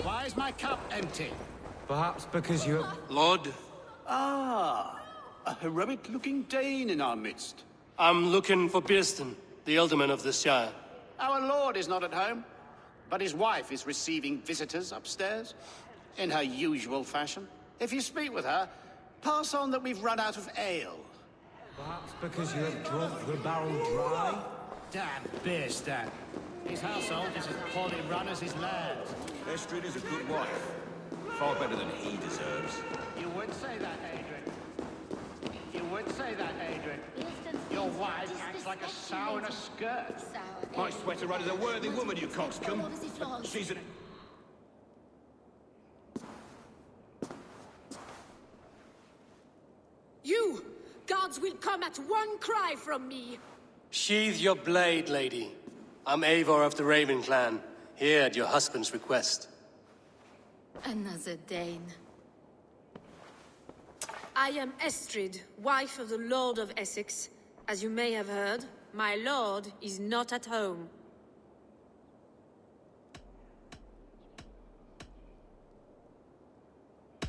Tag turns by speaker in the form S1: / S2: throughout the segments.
S1: Why is my cup empty?
S2: Perhaps because you're...
S3: Lord,
S1: Ah, a heroic-looking Dane in our midst.
S3: I'm looking for Bearston, the alderman of the Shire.
S1: Our lord is not at home, but his wife is receiving visitors upstairs, in her usual fashion. If you speak with her, pass on that we've run out of ale.
S2: Perhaps because you have drunk the barrel dry?
S1: Damn Bearstan. His household is as poorly run as his lairs.
S4: Estrid is a good wife. Far better than he deserves.
S1: You would say that, Adrian. You would say that, Adrian. Your wife acts like a sow in a skirt.
S4: My sweater run is a worthy woman, you coxcomb. She's an...
S5: You! Guards will come at one cry from me!
S3: Sheathe your blade, lady. I'm Eivor of the Raven clan, here at your husband's request.
S5: Another Dane. I am Estrid, wife of the Lord of Essex. As you may have heard, my lord is not at home.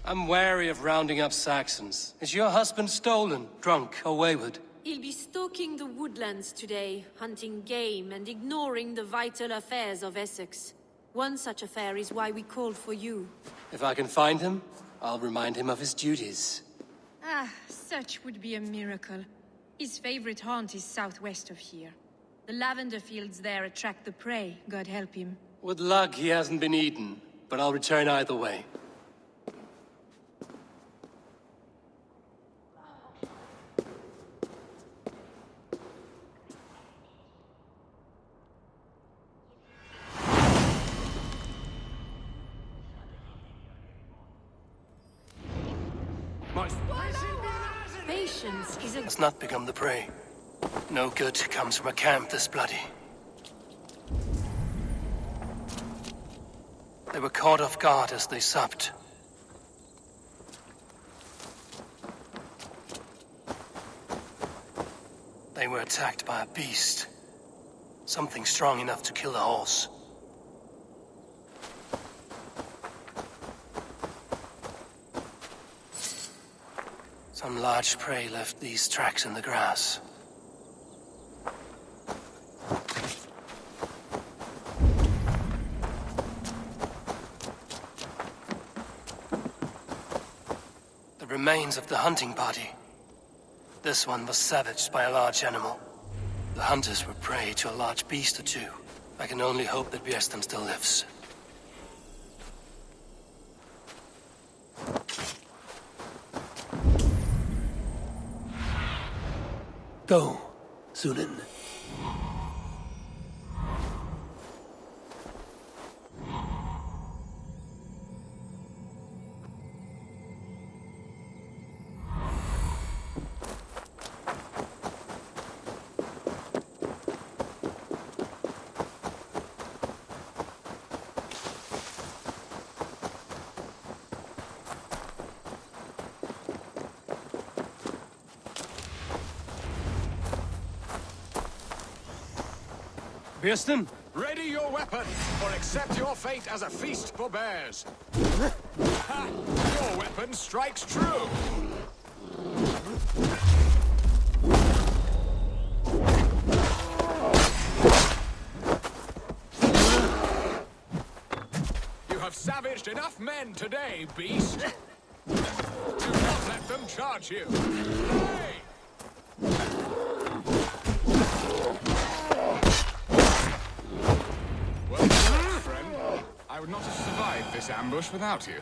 S3: I'm wary of rounding up Saxons. Is your husband stolen, drunk, or wayward?
S5: He'll be stalking the woodlands today, hunting game and ignoring the vital affairs of Essex. One such affair is why we called for you.
S3: If I can find him, I'll remind him of his duties.
S6: Ah, such would be a miracle. His favorite haunt is southwest of here. The lavender fields there attract the prey, God help him.
S3: With luck, he hasn't been eaten, but I'll return either way.
S5: Patience is a...
S3: Let's not become the prey. No good comes from a camp this bloody. They were caught off guard as they supped. They were attacked by a beast. Something strong enough to kill a horse. Some large prey left these tracks in the grass. The remains of the hunting party. This one was savaged by a large animal. The hunters were prey to a large beast or two. I can only hope that Bearstan still lives. Go, Sunan. Bearstan?
S7: Ready your weapon, or accept your fate as a feast for bears. Ha! Your weapon strikes true! You have savaged enough men today, beast! Do not let them charge you! Hey! I would not have survived this ambush without you.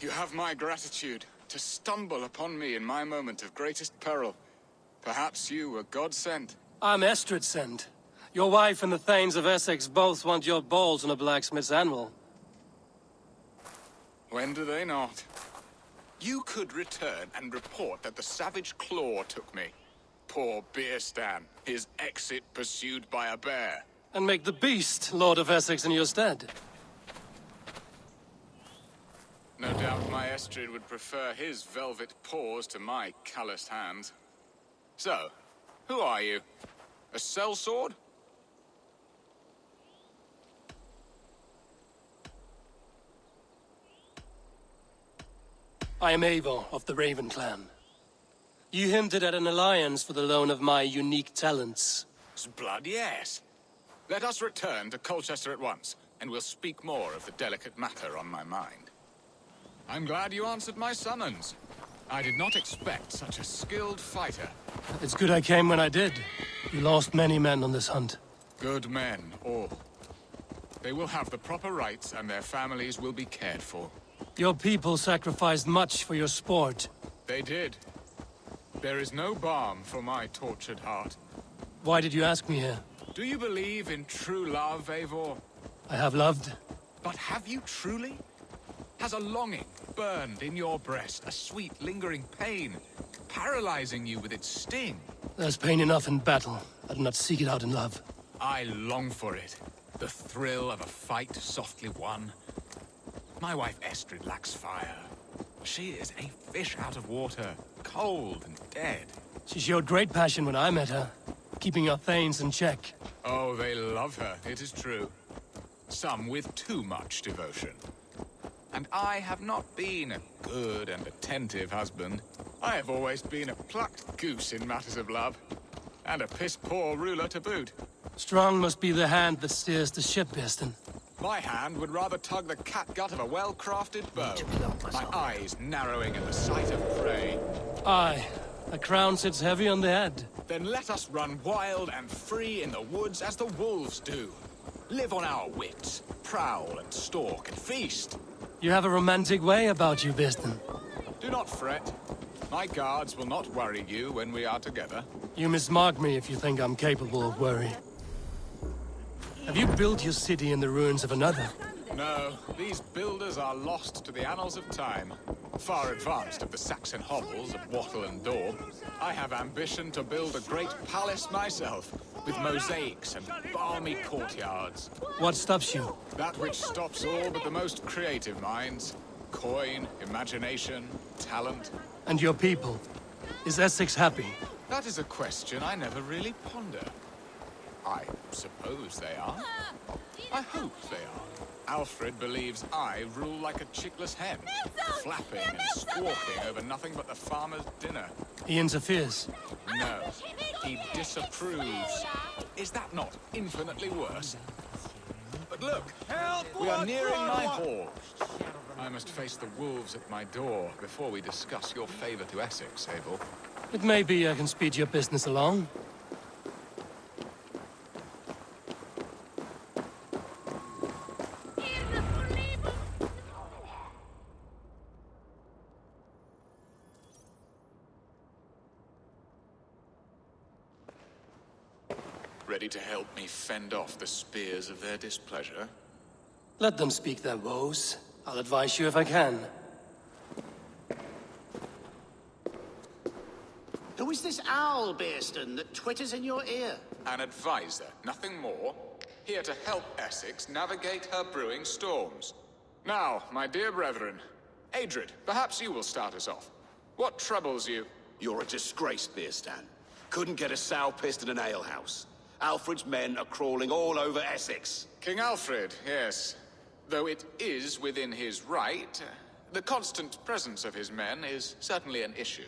S7: You have my gratitude to stumble upon me in my moment of greatest peril. Perhaps you were God-sent.
S3: I'm Estrid sent. Your wife and the Thanes of Essex both want your balls on a blacksmith's anvil.
S7: When do they not? You could return and report that the savage claw took me. Poor Bearstan, his exit pursued by a bear.
S3: And make the beast Lord of Essex in your stead.
S7: No doubt my Estrid would prefer his velvet paws to my calloused hands. So, who are you? A sellsword?
S3: I am Eivor of the Raven clan. You hinted at an alliance for the loan of my unique talents.
S7: Blood, yes. Let us return to Colchester at once, and we'll speak more of the delicate matter on my mind. I'm glad you answered my summons. I did not expect such a skilled fighter.
S3: It's good I came when I did. You lost many men on this hunt.
S7: Good men, all. They will have the proper rights, and their families will be cared for.
S3: Your people sacrificed much for your sport.
S7: They did. There is no balm for my tortured heart.
S3: Why did you ask me here?
S7: Do you believe in true love, Eivor?
S3: I have loved.
S7: But have you truly? Has a longing burned in your breast, a sweet, lingering pain, paralyzing you with its sting?
S3: There's pain enough in battle. I do not seek it out in love.
S7: I long for it. The thrill of a fight softly won. My wife Estrid lacks fire. She is a fish out of water, cold and dead.
S3: She showed great passion when I met her, keeping our thanes in check.
S7: Oh, they love her, it is true. Some with too much devotion. And I have not been a good and attentive husband. I have always been a plucked goose in matters of love. And a piss-poor ruler to boot.
S3: Strong must be the hand that steers the ship, Birston.
S7: My hand would rather tug the catgut of a well-crafted bow. My eyes narrowing at the sight of prey.
S3: Aye, a crown sits heavy on the head.
S7: Then let us run wild and free in the woods as the wolves do. Live on our wits, prowl and stalk and feast.
S3: You have a romantic way about you, Birston.
S7: Do not fret. My guards will not worry you when we are together.
S3: You mismark me if you think I'm capable of worry. Have you built your city in the ruins of another?
S7: No, these builders are lost to the annals of time. Far advanced of the Saxon hovels of Wattle and Daub. I have ambition to build a great palace myself, with mosaics and balmy courtyards.
S3: What stops you?
S7: That which stops all but the most creative minds. Coin, imagination, talent.
S3: And your people? Is Essex happy?
S7: That is a question I never really ponder. I suppose they are. I hope they are. Alfred believes I rule like a chickless hen, flapping and squawking over nothing but the farmer's dinner.
S3: He interferes.
S7: No, he disapproves. Is that not infinitely worse? But look, we are nearing my hall. I must face the wolves at my door before we discuss your favor to Essex, Abel.
S3: It may be I can speed your business along.
S7: Ready to help me fend off the spears of their displeasure?
S3: Let them speak their woes. I'll advise you if I can.
S1: Who is this owl, Birston, that twitters in your ear?
S7: An advisor, nothing more. Here to help Essex navigate her brewing storms. Now, my dear brethren, Adrid, perhaps you will start us off. What troubles you?
S8: You're a disgrace, Birstan. Couldn't get a sow pissed in an alehouse. Alfred's men are crawling all over Essex.
S7: King Alfred, yes. Though it is within his right, the constant presence of his men is certainly an issue.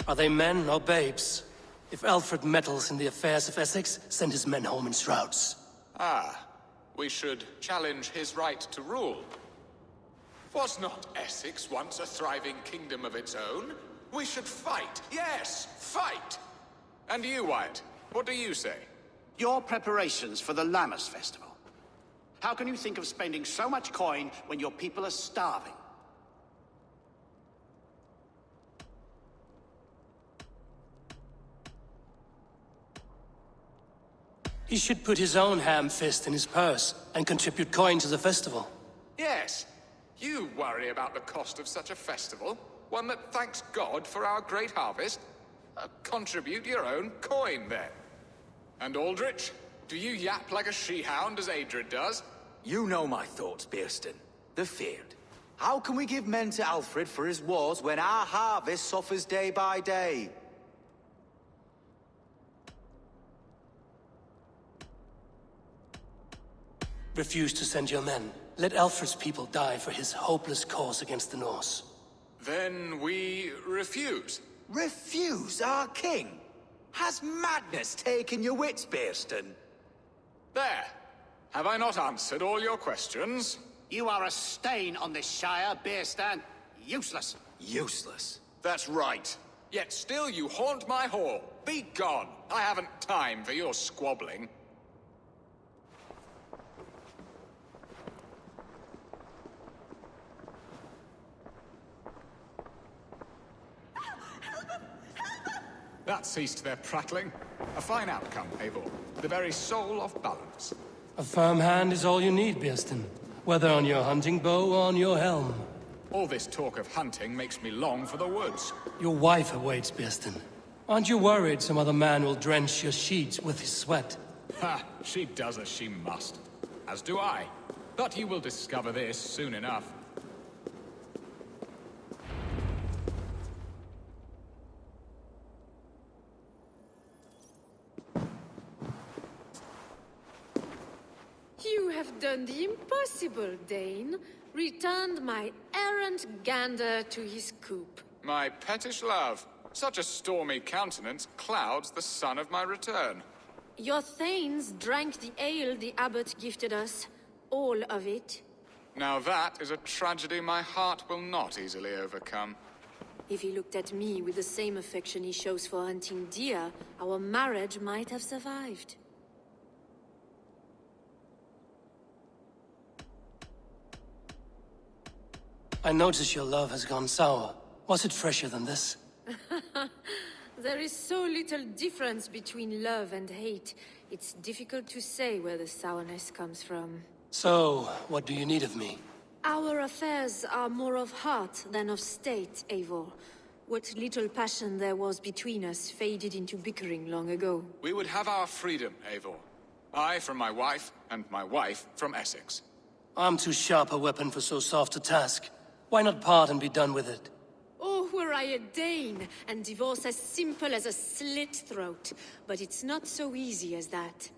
S3: Are they men or babes? If Alfred meddles in the affairs of Essex, send his men home in shrouds.
S7: Ah, we should challenge his right to rule. Was not Essex once a thriving kingdom of its own? We should fight, yes, fight! And you, Wyatt, what do you say?
S1: Your preparations for the Lammas festival. How can you think of spending so much coin when your people are starving?
S3: He should put his own ham fist in his purse and contribute coin to the festival.
S7: Yes, you worry about the cost of such a festival, one that thanks God for our great harvest. Contribute your own coin, then. And Aldrich, do you yap like a she-hound as Adrid does?
S8: You know my thoughts, Birstan. The feared.
S9: How can we give men to Alfred for his wars when our harvest suffers day by day?
S3: Refuse to send your men. Let Alfred's people die for his hopeless cause against the Norse.
S7: Then we refuse.
S9: Refuse our king? Has madness taken your wits, Bearston?
S7: There. Have I not answered all your questions?
S1: You are a stain on this Shire, Beerstan. Useless.
S9: Useless.
S8: That's right.
S7: Yet still you haunt my hall. Be gone. I haven't time for your squabbling. That ceased their prattling. A fine outcome, Eivor. The very soul of balance.
S3: A firm hand is all you need, Bearston. Whether on your hunting bow or on your helm.
S7: All this talk of hunting makes me long for the woods.
S3: Your wife awaits, Bearston. Aren't you worried some other man will drench your sheets with his sweat?
S7: Ha! She does as she must. As do I. But you will discover this soon enough.
S5: You have done the impossible, Dane. Returned my errant gander to his coop.
S7: My pettish love. Such a stormy countenance clouds the sun of my return.
S5: Your thanes drank the ale the abbot gifted us. All of it.
S7: Now that is a tragedy my heart will not easily overcome.
S5: If he looked at me with the same affection he shows for hunting deer, our marriage might have survived.
S3: I notice your love has gone sour. Was it fresher than this?
S5: There is so little difference between love and hate. It's difficult to say where the sourness comes from.
S3: So, what do you need of me?
S5: Our affairs are more of heart than of state, Eivor. What little passion there was between us faded into bickering long ago.
S7: We would have our freedom, Eivor. I from my wife, and my wife from Essex.
S3: I'm too sharp a weapon for so soft a task. Why not part and be done with it?
S5: Oh, were I a Dane, and divorce as simple as a slit throat. But it's not so easy as that.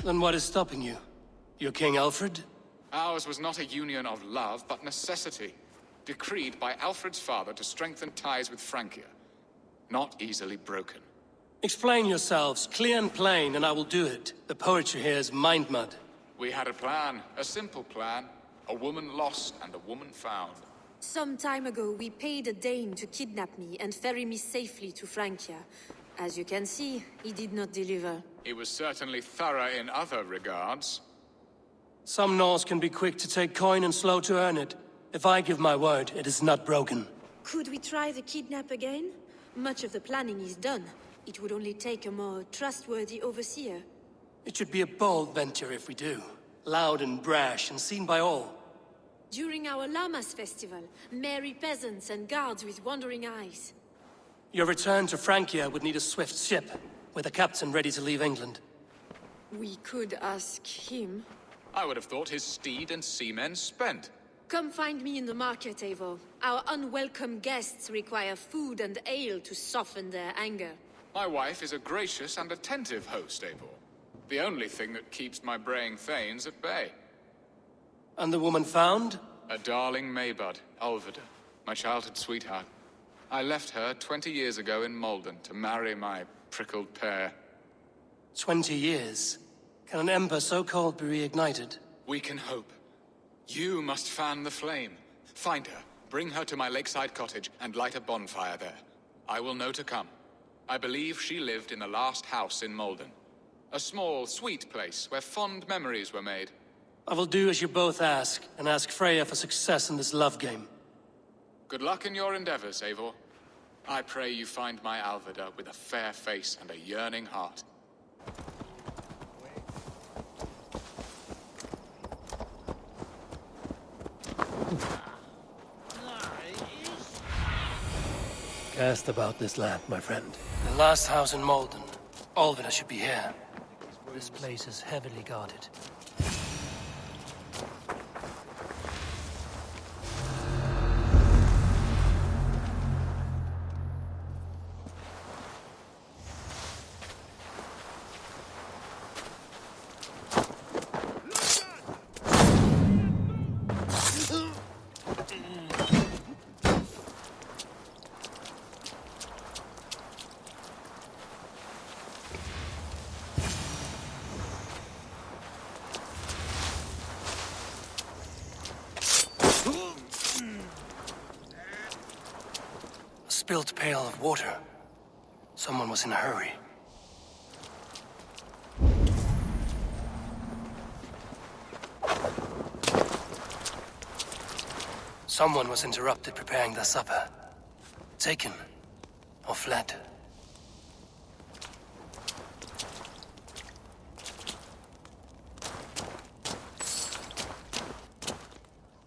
S3: Then what is stopping you? Your King Alfred?
S7: Ours was not a union of love, but necessity. Decreed by Alfred's father to strengthen ties with Francia. Not easily broken.
S3: Explain yourselves, clear and plain, and I will do it. The poetry here is mind mud.
S7: We had a plan, a simple plan. A woman lost and a woman found.
S5: Some time ago, we paid a Dane to kidnap me and ferry me safely to Francia. As you can see, he did not deliver.
S7: He was certainly thorough in other regards.
S3: Some Norse can be quick to take coin and slow to earn it. If I give my word, it is not broken.
S5: Could we try the kidnap again? Much of the planning is done. It would only take a more trustworthy overseer.
S3: It should be a bold venture if we do. Loud and brash and seen by all.
S5: During our Llamas festival, merry peasants and guards with wandering eyes.
S3: Your return to Francia would need a swift ship, with a captain ready to leave England.
S5: We could ask him.
S7: I would have thought his steed and seamen spent.
S5: Come find me in the market, Eivor. Our unwelcome guests require food and ale to soften their anger.
S7: My wife is a gracious and attentive host, Eivor. The only thing that keeps my braying thanes at bay.
S3: And the woman found?
S7: A darling Maybud, Alvida, my childhood sweetheart. I left her 20 years ago in Malden to marry my prickled pear.
S3: 20 years? Can an ember so cold be reignited?
S7: We can hope. You must fan the flame. Find her, bring her to my lakeside cottage, and light a bonfire there. I will know to come. I believe she lived in the last house in Malden. A small, sweet place where fond memories were made.
S3: I will do as you both ask, and ask Freya for success in this love game.
S7: Good luck in your endeavors, Eivor. I pray you find my Alvida with a fair face and a yearning heart.
S3: Cast about this land, my friend. The last house in Malden. Alvida should be here. This place is heavily guarded. A spilled pail of water. Someone was in a hurry. Someone was interrupted preparing their supper. Taken or fled.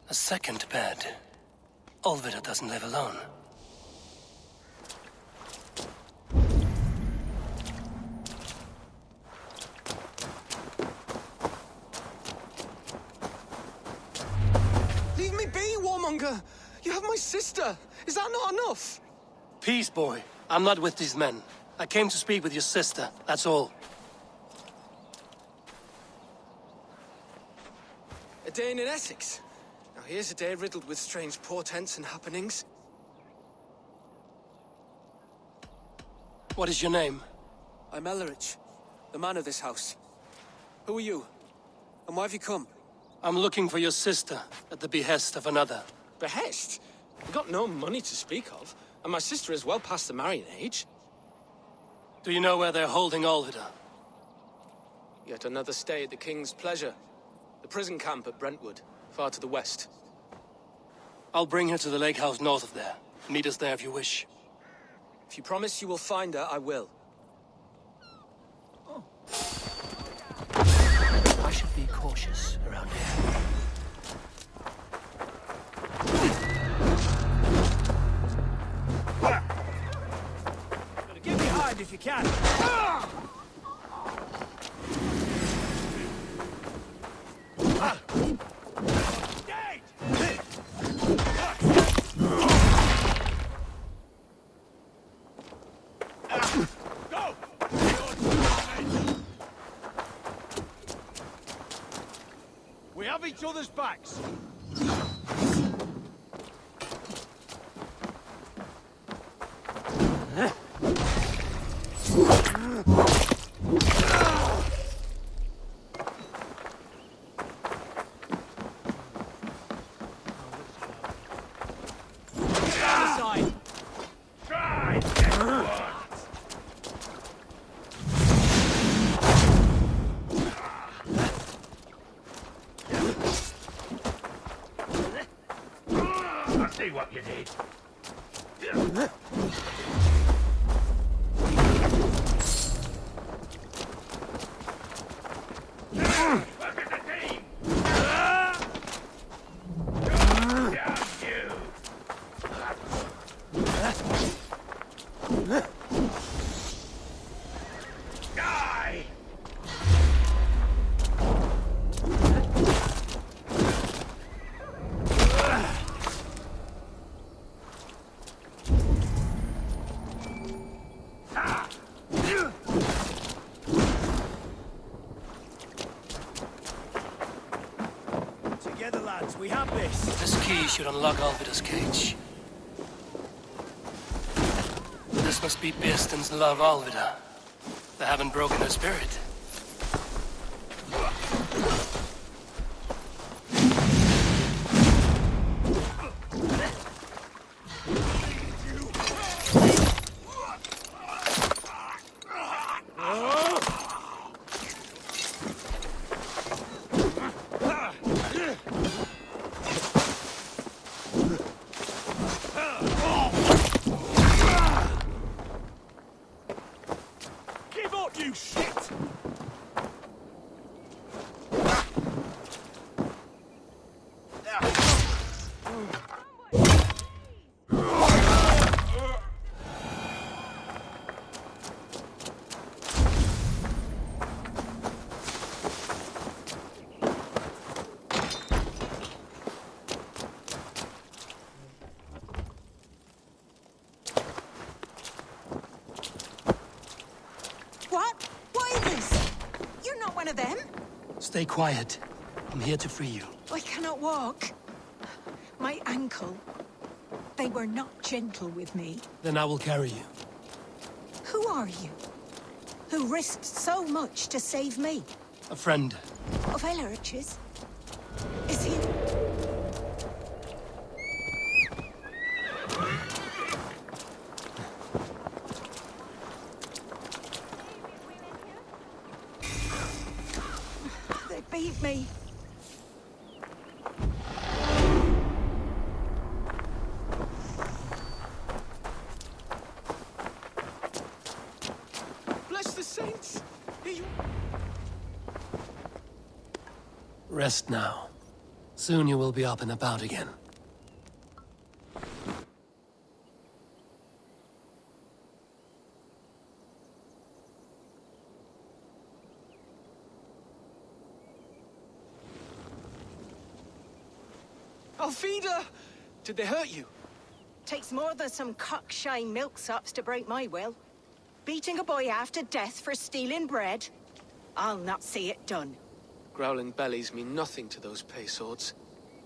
S3: A second bed. Olvida doesn't live alone.
S2: Leave me be, warmonger! You have my sister! Is that not enough?
S3: Peace, boy. I'm not with these men. I came to speak with your sister, that's all.
S2: A day in Essex. Now here's a day riddled with strange portents and happenings.
S3: What is your name?
S2: I'm Ellerich, the man of this house. Who are you? And why have you come?
S3: I'm looking for your sister at the behest of another.
S2: Behest? We've got no money to speak of, and my sister is well past the marrying age.
S3: Do you know where they're holding Olvida?
S2: Yet another stay at the King's pleasure. The prison camp at Brentwood, far to the west.
S3: I'll bring her to the lake house north of there. Meet us there if you wish.
S2: If you promise you will find her, I will.
S3: I should be cautious around here.
S2: Get behind if you can.
S4: We have each other's backs.
S10: See what you did. Look at the team. Down you. Die.
S2: Together, lads, we have this.
S3: This key should unlock Olvida's cage. This must be Bearston's love, Olvida. They haven't broken her spirit.
S2: Give up, you shit!
S11: of them?
S3: Stay quiet. I'm here to free you.
S11: I cannot walk. My ankle. They were not gentle with me.
S3: Then I will carry you.
S11: Who are you? Who risked so much to save me?
S3: A friend.
S11: Of Elrich's? Is he... They beat me.
S2: Bless the saints! Here you...
S3: Rest now. Soon you will be up and about again.
S2: Alfida! Did they hurt you?
S11: Takes more than some cockshy milksops to break my will. Beating a boy half to death for stealing bread? I'll not see it done.
S2: Growling bellies mean nothing to those pay swords.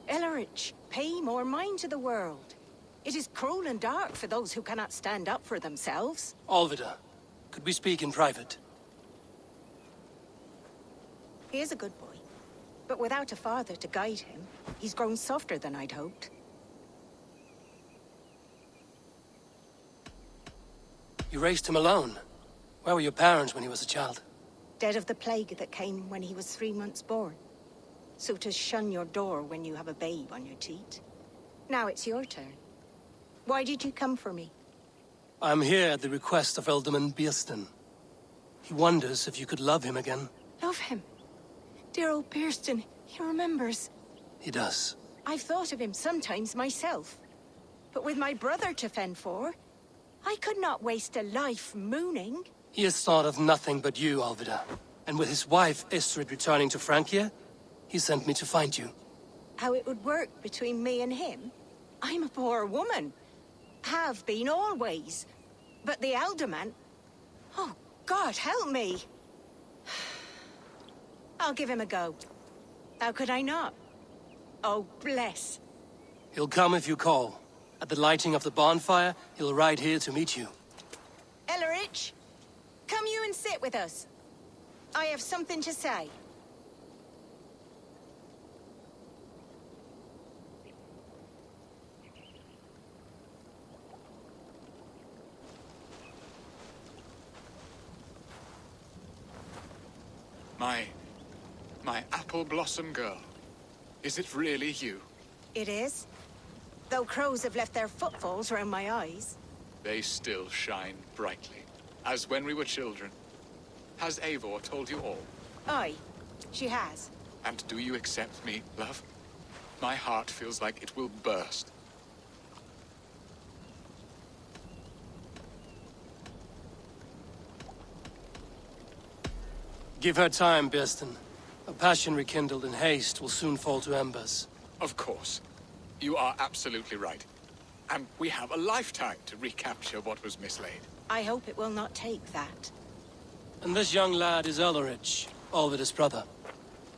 S11: Elrich, pay more mind to the world. It is cruel and dark for those who cannot stand up for themselves.
S3: Alvida, could we speak in private?
S11: He is a good boy, but without a father to guide him, he's grown softer than I'd hoped.
S3: You raised him alone. Where were your parents when he was a child?
S11: Dead of the plague that came when he was 3 months born. So to shun your door when you have a babe on your teat. Now it's your turn. Why did you come for me?
S3: I'm here at the request of Alderman Beerston. He wonders if you could love him again.
S11: Love him. Dear old Beerston, he remembers.
S3: He does.
S11: I've thought of him sometimes myself. But with my brother to fend for, I could not waste a life mooning.
S3: He has thought of nothing but you, Alvida. And with his wife, Estrid, returning to Francia, he sent me to find you.
S11: How it would work between me and him? I'm a poor woman. Have been always. But the alderman... Oh, God, help me. I'll give him a go. How could I not? Oh, bless.
S3: He'll come if you call. At the lighting of the bonfire, he'll ride here to meet you.
S11: Elrich, come you and sit with us. I have something to say.
S7: My apple blossom girl. Is it really you?
S11: It is. Though crows have left their footfalls around my eyes.
S7: They still shine brightly, as when we were children. Has Eivor told you all?
S11: Aye, she has.
S7: And do you accept me, love? My heart feels like it will burst.
S3: Give her time, Beerston. A passion rekindled in haste will soon fall to embers.
S7: Of course. You are absolutely right. And we have a lifetime to recapture what was mislaid.
S11: I hope it will not take that.
S3: And this young lad is Ulrich, Alvida's brother.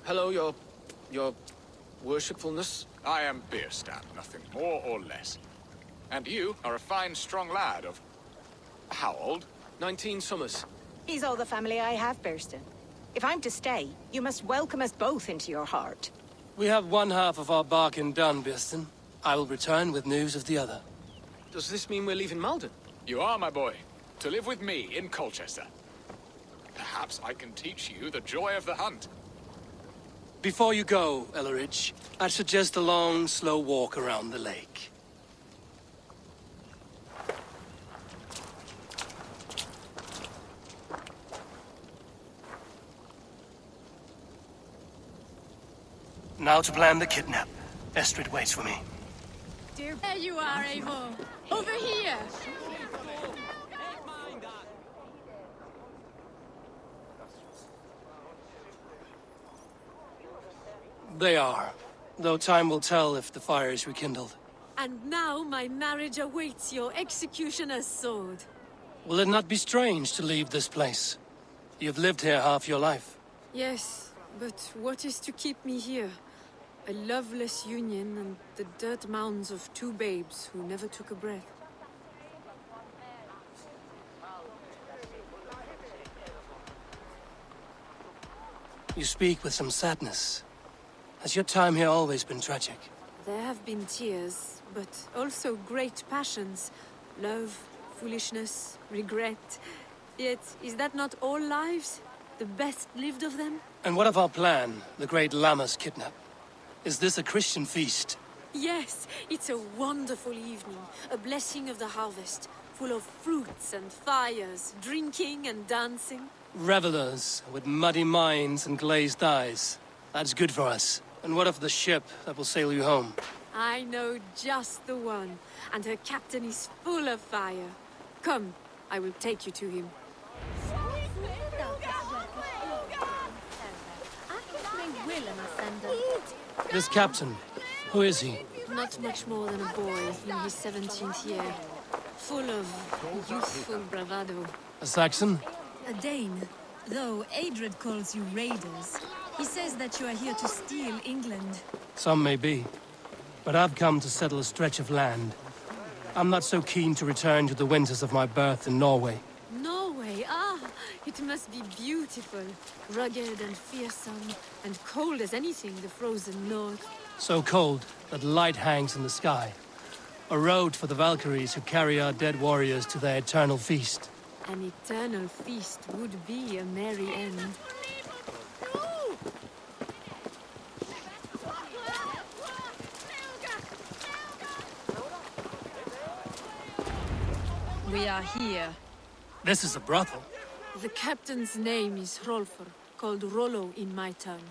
S2: Hello, your worshipfulness.
S7: I am Beerstan, nothing more or less. And you are a fine, strong lad of... how old?
S2: 19 summers.
S11: He's all the family I have, Beerston. If I'm to stay, you must welcome us both into your heart.
S3: We have one half of our bargain done, Beerston. I will return with news of the other.
S2: Does this mean we're leaving Malden?
S7: You are, my boy, to live with me in Colchester. Perhaps I can teach you the joy of the hunt.
S3: Before you go, Elrich, I'd suggest a long, slow walk around the lake. Now to plan the kidnap. Estrid waits for me.
S6: There you are, Eivor. Over here.
S3: They are. Though time will tell if the fire is rekindled.
S5: And now my marriage awaits your executioner's sword.
S3: Will it not be strange to leave this place? You've lived here half your life.
S5: Yes, but what is to keep me here? A loveless union and the dirt mounds of two babes who never took a breath.
S3: You speak with some sadness. Has your time here always been tragic?
S5: There have been tears, but also great passions. Love, foolishness, regret. Yet, is that not all lives? The best lived of them?
S3: And what of our plan, the great Lamma's kidnap? Is this a Christian feast?
S5: Yes, it's a wonderful evening. A blessing of the harvest, full of fruits and fires, drinking and dancing.
S3: Revelers with muddy minds and glazed eyes. That's good for us. And what of the ship that will sail you home?
S5: I know just the one, and her captain is full of fire. Come, I will take you to him.
S3: This captain, who is he?
S5: Not much more than a boy in his 17th year. Full of youthful bravado.
S3: A Saxon?
S6: A Dane. Though Adred calls you raiders, he says that you are here to steal England.
S3: Some may be. But I've come to settle a stretch of land. I'm not so keen to return to the winters of my birth in Norway.
S5: Norway, it must be beautiful. Rugged and fearsome, and cold as anything, the frozen north.
S3: So cold that light hangs in the sky. A road for the Valkyries who carry our dead warriors to their eternal feast.
S5: An eternal feast would be a merry end.
S6: We are here.
S3: This is a brothel.
S5: The captain's name is Hrolfr, called Rollo in my tongue.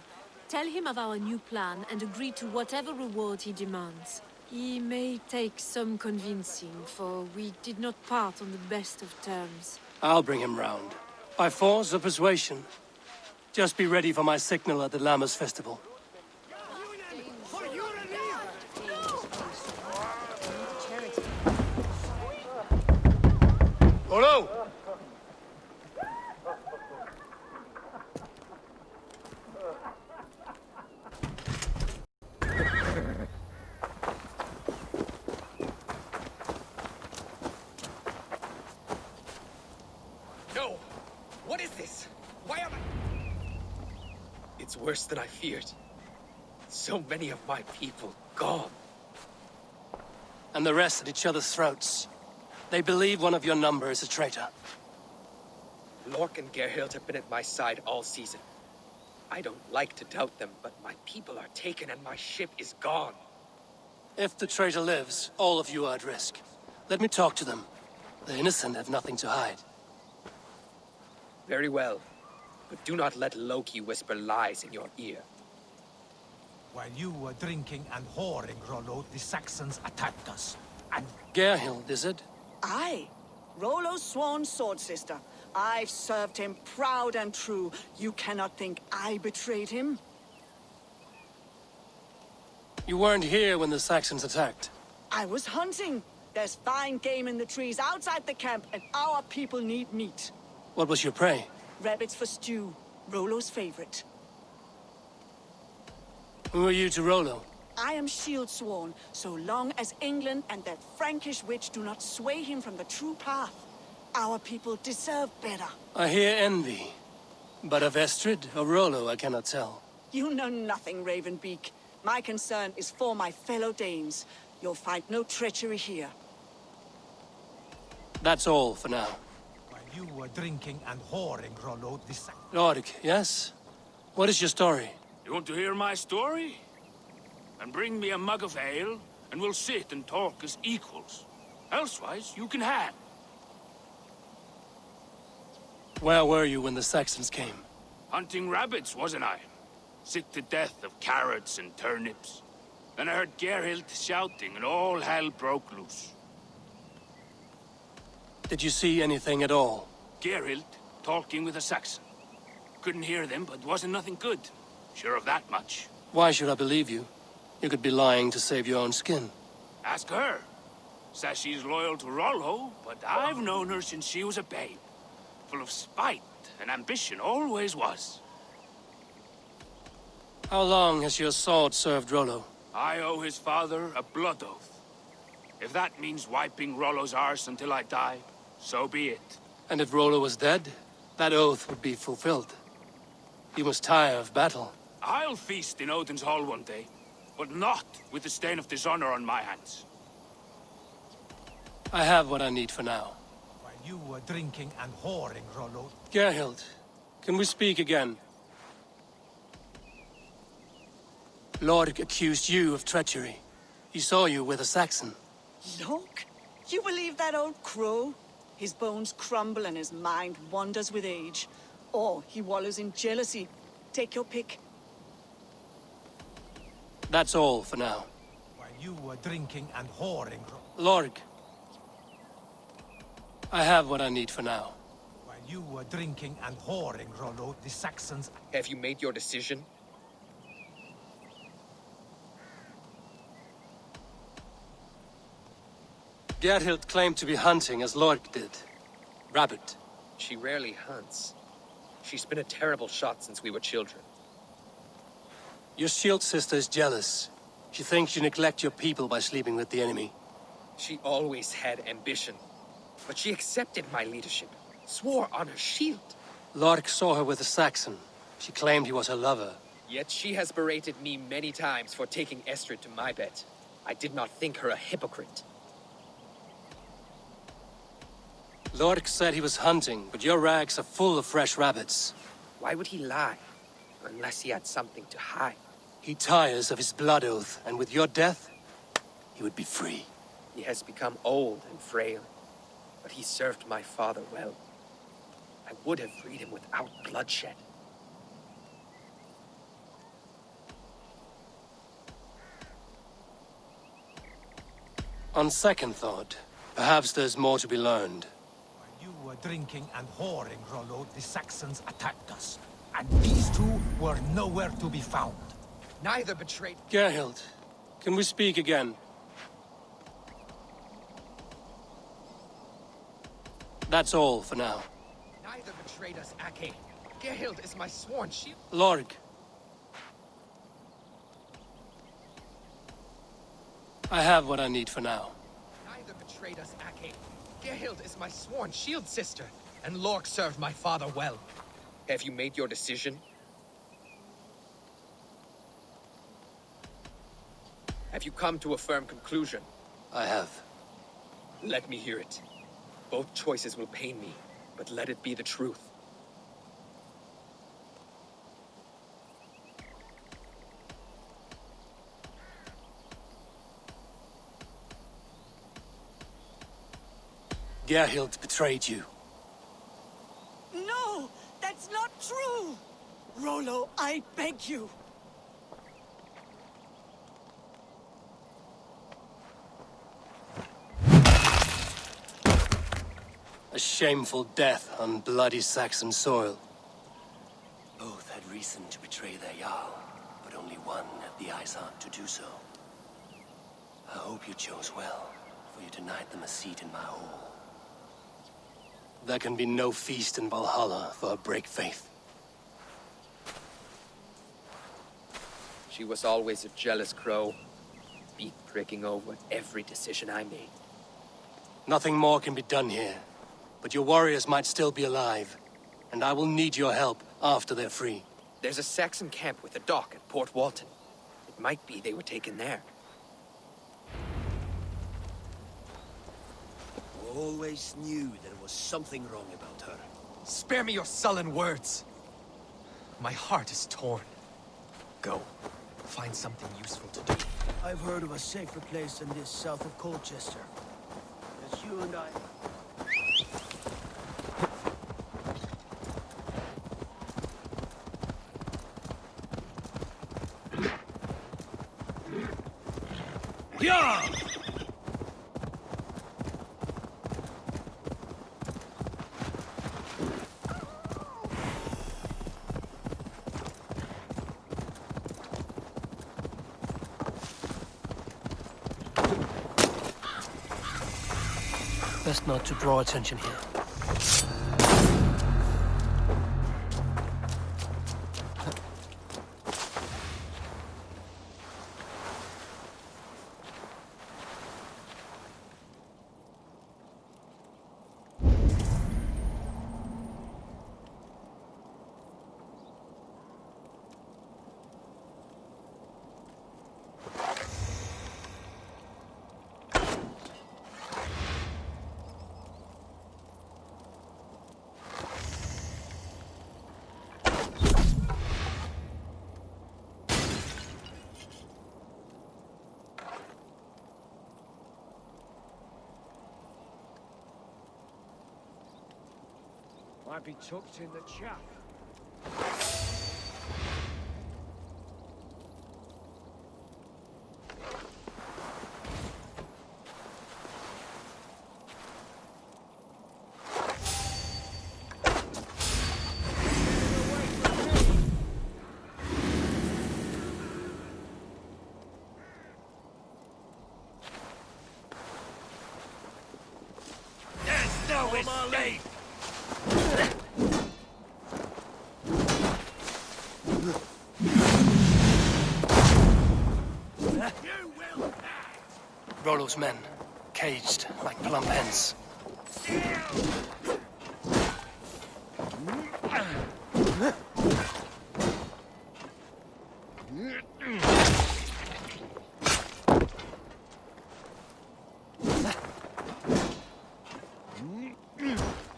S5: Tell him of our new plan and agree to whatever reward he demands. He may take some convincing, for we did not part on the best of terms.
S3: I'll bring him round. By force or persuasion. Just be ready for my signal at the Lammas festival. Rollo!
S2: No! What is this? Why am I... It's worse than I feared. So many of my people gone.
S3: And the rest at each other's throats. They believe one of your number is a traitor.
S2: Lork and Gerhild have been at my side all season. I don't like to doubt them, but my people are taken and my ship is gone.
S3: If the traitor lives, all of you are at risk. Let me talk to them. The innocent have nothing to hide.
S2: Very well. But do not let Loki whisper lies in your ear.
S12: While you were drinking and whoring, Rollo, the Saxons attacked us. And...
S3: Gerhild, is it?
S13: Aye. Rollo's sworn sword sister. I've served him proud and true. You cannot think I betrayed him?
S3: You weren't here when the Saxons attacked.
S13: I was hunting. There's fine game in the trees outside the camp, and our people need meat.
S3: What was your prey?
S13: Rabbits for stew. Rollo's favorite.
S3: Who are you to Rollo?
S13: I am shield sworn, so long as England and that Frankish witch do not sway him from the true path. Our people deserve better.
S3: I hear envy. But of Estrid or Rollo, I cannot tell.
S13: You know nothing, Ravenbeak. My concern is for my fellow Danes. You'll find no treachery here.
S3: That's all for now.
S12: while you were drinking and whoring, Rollo, the Saxons...
S3: Rorik, yes? What is your story?
S10: You want to hear my story? And bring me a mug of ale, and we'll sit and talk as equals. Elsewise, you can hang.
S3: Where were you when the Saxons came?
S10: Hunting rabbits, wasn't I? Sick to death of carrots and turnips. Then I heard Gerhild shouting, and all hell broke loose.
S3: Did you see anything at all?
S10: Gerhild talking with a Saxon. Couldn't hear them, but wasn't nothing good. Sure of that much.
S3: Why should I believe you? You could be lying to save your own skin.
S10: Ask her. Says she's loyal to Rollo, but I've known her since she was a babe. Full of spite and ambition, always was.
S3: How long has your sword served Rollo?
S10: I owe his father a blood oath. If that means wiping Rollo's arse until I die, so be it.
S3: And if Rollo was dead, that oath would be fulfilled. You must tire of battle.
S10: I'll feast in Odin's hall one day, but not with the stain of dishonor on my hands.
S3: I have what I need for now.
S12: While you were drinking and whoring, Rollo.
S3: Gerhild, can we speak again? Lorg accused you of treachery. He saw you with a Saxon.
S13: Look, you believe that old crow? His bones crumble and his mind wanders with age. Or he wallows in jealousy. Take your pick.
S3: That's all for now.
S12: While you were drinking and whoring,
S3: Lorg. I have what I need for now.
S12: While you were drinking and whoring, Rollo, the Saxons...
S2: Have you made your decision?
S3: Gerhild claimed to be hunting as Lorg did. Rabbit.
S2: She rarely hunts. She's been a terrible shot since we were children.
S3: Your shield sister is jealous. She thinks you neglect your people by sleeping with the enemy.
S2: She always had ambition. But she accepted my leadership. Swore on her shield.
S3: Lorg saw her with a Saxon. She claimed he was her lover.
S2: Yet she has berated me many times for taking Estrid to my bed. I did not think her a hypocrite.
S3: Lorg said he was hunting, but your rags are full of fresh rabbits.
S2: Why would he lie? Unless he had something to hide.
S3: He tires of his blood oath, and with your death, he would be free.
S2: He has become old and frail, but he served my father well. I would have freed him without bloodshed.
S3: On second thought, perhaps there's more to be learned.
S12: While you were drinking and whoring, Rollo, the Saxons attacked us. And these two were nowhere to be found.
S2: Neither betrayed...
S3: Gerhild, can we speak again? That's all for now.
S2: Neither betrayed us, Ake. Gerhild is my sworn shield.
S3: Lorg. I have what I need for now.
S2: Neither betrayed us, Ake. Gerhild is my sworn shield sister, and Lorg served my father well. Have you made your decision? Have you come to a firm conclusion?
S3: I have.
S2: Let me hear it. Both choices will pain me, but let it be the truth.
S3: Gerhild betrayed you.
S13: No! That's not true! Rollo, I beg you!
S3: A shameful death on bloody Saxon soil.
S14: Both had reason to betray their Jarl, but only one had the eyesight to do so. I hope you chose well, for you denied them a seat in my hall.
S3: There can be no feast in Valhalla for a break faith.
S2: She was always a jealous crow, beak pricking over every decision I made.
S3: Nothing more can be done here, but your warriors might still be alive, and I will need your help after they're free.
S2: There's a Saxon camp with a dock at Port Walton. It might be they were taken there.
S14: Always knew there was something wrong about her.
S2: Spare me your sullen words. My heart is torn. Go. Find something useful to do.
S14: I've heard of a safer place than this south of Colchester. As you and I...
S3: Yeah! Best not to draw attention here.
S15: Might be tucked in the chap.
S10: There's no escape!
S3: Rollo's men, caged like plump hens.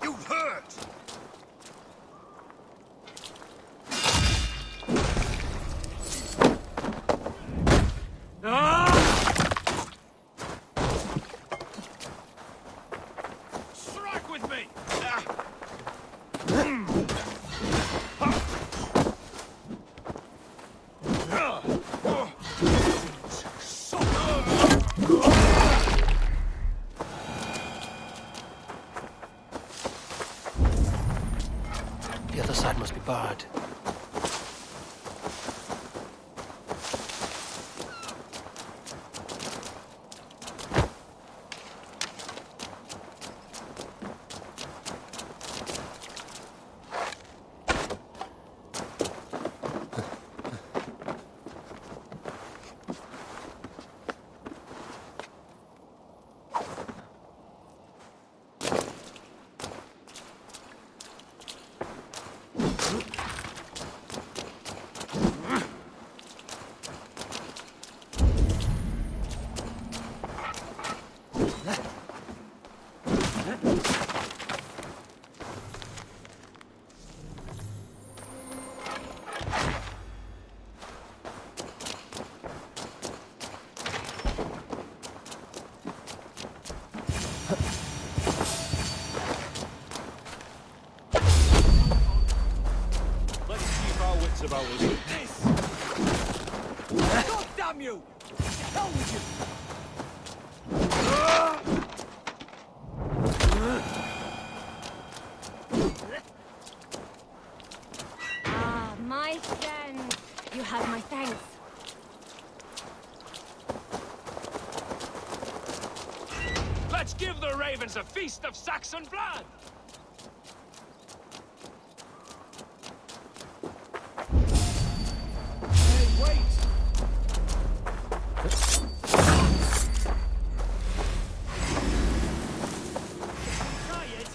S10: You hurt! Strike with me!
S3: The other side must be barred.
S15: Let's keep our wits about us with this! God damn you! To hell with you!
S5: Ah, my friend. You have my thanks.
S10: Let's give the ravens a feast of Saxon blood!
S15: Hey, wait! Try it!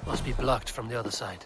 S3: Must be blocked from the other side.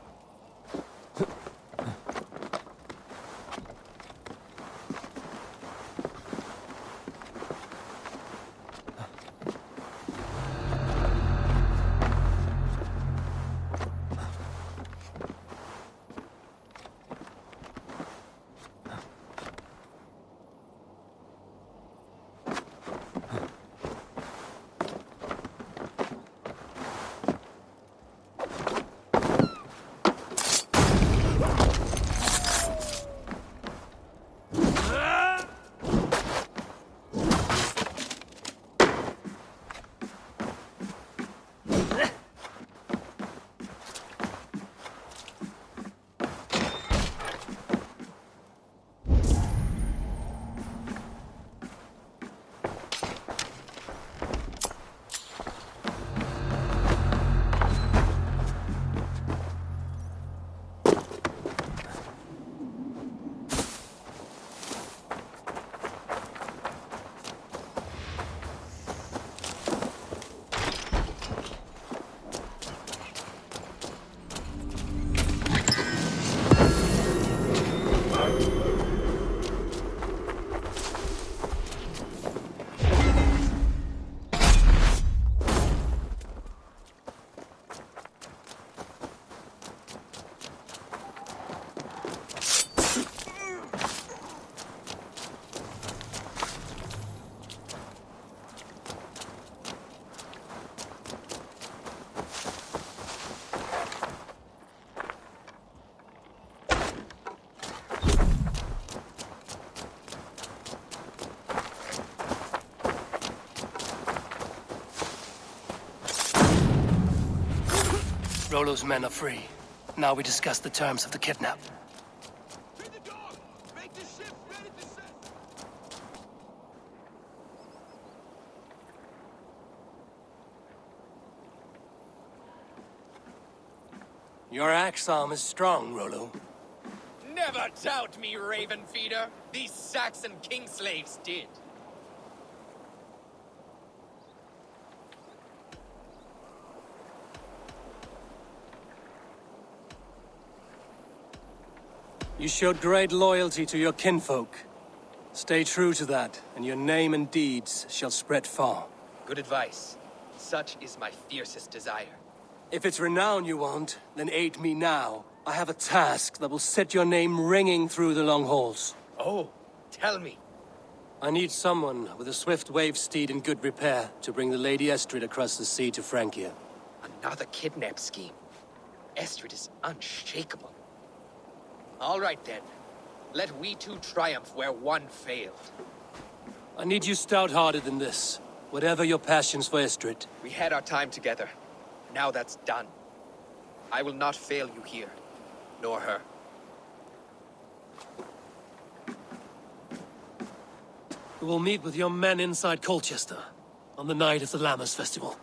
S3: Rollo's men are free. Now we discuss the terms of the kidnap. Your axe arm is strong, Rollo.
S2: Never doubt me, Raven Feeder. These Saxon king slaves did.
S3: You showed great loyalty to your kinfolk. Stay true to that, and your name and deeds shall spread far.
S2: Good advice. Such is my fiercest desire.
S3: If it's renown you want, then aid me now. I have a task that will set your name ringing through the long halls.
S2: Oh, tell me.
S3: I need someone with a swift wave steed in good repair to bring the Lady Estrid across the sea to Francia.
S2: Another kidnap scheme. Estrid is unshakable. All right then. Let we two triumph where one failed.
S3: I need you stout-hearted in this, whatever your passions for Estrid.
S2: We had our time together. Now that's done. I will not fail you here, nor her.
S3: We will meet with your men inside Colchester on the night of the Lammas Festival.